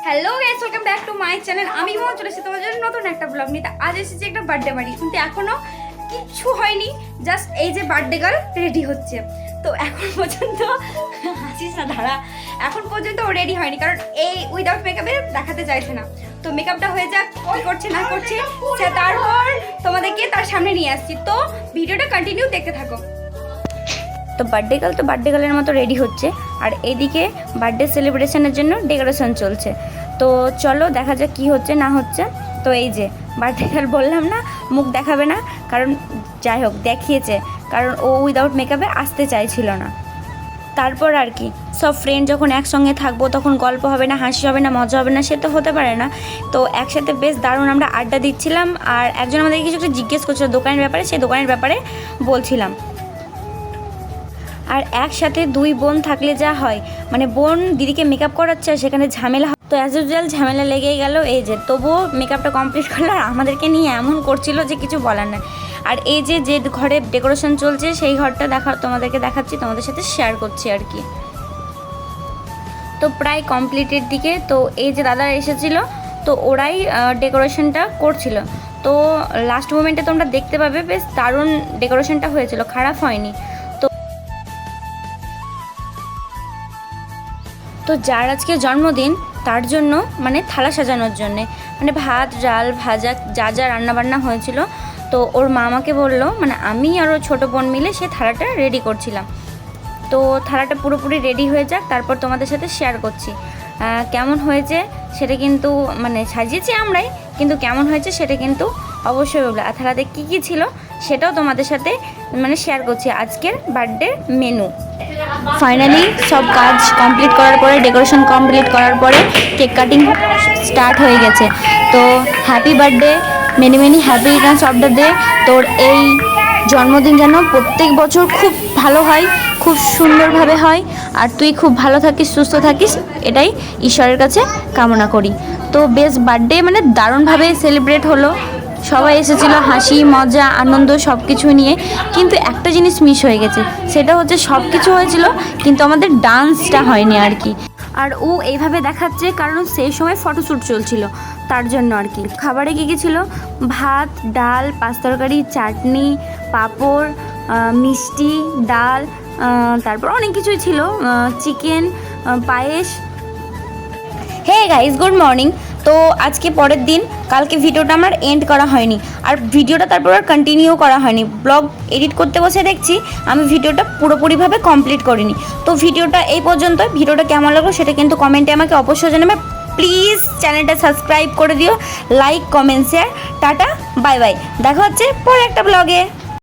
Hello guys, welcome back to my channel. আমি মনে চলে এসেছি তোমাদের জন্য নতুন একটা ব্লগ নিতে। আজ এসেছি একটা বার্থডে বাড়ি, কিন্তু এখনো কিচ্ছু হয়নি। জাস্ট এই যে বার্থডে গার্ল রেডি হচ্ছে, তো এখন পর্যন্ত হাসিস না ধারা, এখন পর্যন্ত ও রেডি হয়নি, কারণ এই উইদাউট মেকআপে দেখাতে চাইছে না। তো মেকআপটা হয়ে যাক, কি করছে না করছে সে, তারপর তোমাদেরকে তার সামনে নিয়ে আসছি। তো ভিডিওটা কন্টিনিউ দেখতে থাকো। তো বার্থডে গার্লের মতো রেডি হচ্ছে, আর এইদিকে বার্থডে সেলিব্রেশনের জন্য ডেকোরেশন চলছে। তো চলো দেখা যাক কী হচ্ছে না হচ্ছে। তো এই যে বার্থডে গার্ল, বললাম না মুখ দেখাবে না, কারণ যাই হোক দেখিয়েছে, কারণ ও উইদাউট মেকআপে আসতে চাইছিল না। তারপর আর কি, সব ফ্রেন্ড যখন একসঙ্গে থাকবো তখন গল্প হবে না, হাসি হবে না, মজা হবে না, সে তো হতে পারে না। তো একসাথে বেশ দারুণ আমরা আড্ডা দিচ্ছিলাম, আর একজন আমাদের কিছু একটা জিজ্ঞেস করছিল দোকানের ব্যাপারে, সেই দোকানের ব্যাপারে বলছিলাম। আর একসাথে দুই বোন থাকলে যা হয়, মানে বোন দিদিকে মেকআপ করাচ্ছে আর সেখানে ঝামেলা, তো অ্যাজ ইউজুয়াল ঝামেলা লেগেই গেল। এই যে তবুও মেকআপটা কমপ্লিট করলো, আর আমাদেরকে নিয়ে এমন করছিল যে কিছু বলার না। আর এই যে যে ঘরে ডেকোরেশন চলছে সেই ঘরটা তোমাদেরকে দেখাচ্ছি, তোমাদের সাথে শেয়ার করছি আর কি। তো প্রায় কমপ্লিটের দিকে। তো এই যে দাদা এসেছিলো, তো ওরাই ডেকোরেশনটা করছিল। তো লাস্ট মোমেন্টে তোমরা দেখতে পাবে, বেশ দারুণ ডেকোরেশনটা হয়েছিল, খারাপ হয়নি। তো যার আজকে জন্মদিন তার জন্য মানে থালা সাজানোর জন্যে, মানে ভাত ডাল ভাজা যা যা রান্নাবান্না হয়েছিল, তো ওর মা আমাকে বললো, মানে আমি আর ওর ছোটো বোন মিলে সে থালাটা রেডি করছিলাম। তো থালাটা পুরোপুরি রেডি হয়ে যাক, তারপর তোমাদের সাথে শেয়ার করছি কেমন হয়েছে সেটা। কিন্তু মানে সাজিয়েছি আমরাই, কিন্তু কেমন হয়েছে সেটা কিন্তু অবশ্যই বলবো। আর থালাতে কী কী ছিল সেটাও তোমাদের সাথে মানে শেয়ার করছি, আজকের বার্থডে মেনু। ফাইনালি সব কাজ কমপ্লিট করার পরে, ডেকোরেশন কমপ্লিট করার পরে কেক কাটিং স্টার্ট হয়ে গেছে। তো happy birthday, many many happy Returns of the day. তোর এই জন্মদিন যেন প্রত্যেক বছর খুব ভালো হয়, খুব সুন্দরভাবে হয়, আর তুই খুব ভালো থাকিস, সুস্থ থাকিস, এটাই ঈশ্বরের কাছে কামনা করি। তো বেশ বার্থডে মানে দারুণভাবে সেলিব্রেট হলো, সবাই এসেছিলো, হাসি মজা আনন্দ সব কিছু নিয়ে। কিন্তু একটা জিনিস মিস হয়ে গেছে, সেটা হচ্ছে সব কিছু হয়েছিল কিন্তু আমাদের ডান্সটা হয়নি আর কি। আর ও এইভাবে দেখাচ্ছে কারণ সেই সময় ফটোশ্যুট চলছিল, তার জন্য আর কি। খাবারে কী কী ছিল, ভাত ডাল পাঁচ তরকারি চাটনি পাঁপড় মিষ্টি ডাল, তারপর অনেক কিছুই ছিল, চিকেন পায়েস। Hey guys, good morning. তো আজকে পরের দিন, কালকে ভিডিওটা আমার এন্ড করা হয়নি, আর ভিডিওটা তারপর আর কন্টিনিউ করা হয়নি। ব্লগ এডিট করতে বসে দেখছি আমি ভিডিওটা পুরোপুরিভাবে কমপ্লিট করিনি। তো ভিডিওটা এই পর্যন্ত। ভিডিওটা কেমন লাগলো সেটা কিন্তু কমেন্টে আমাকে অবশ্যই জানাবে। প্লিজ চ্যানেলটা সাবস্ক্রাইব করে দিও, like comment share. Tata bye bye, দেখা হচ্ছে পরে একটা ব্লগে।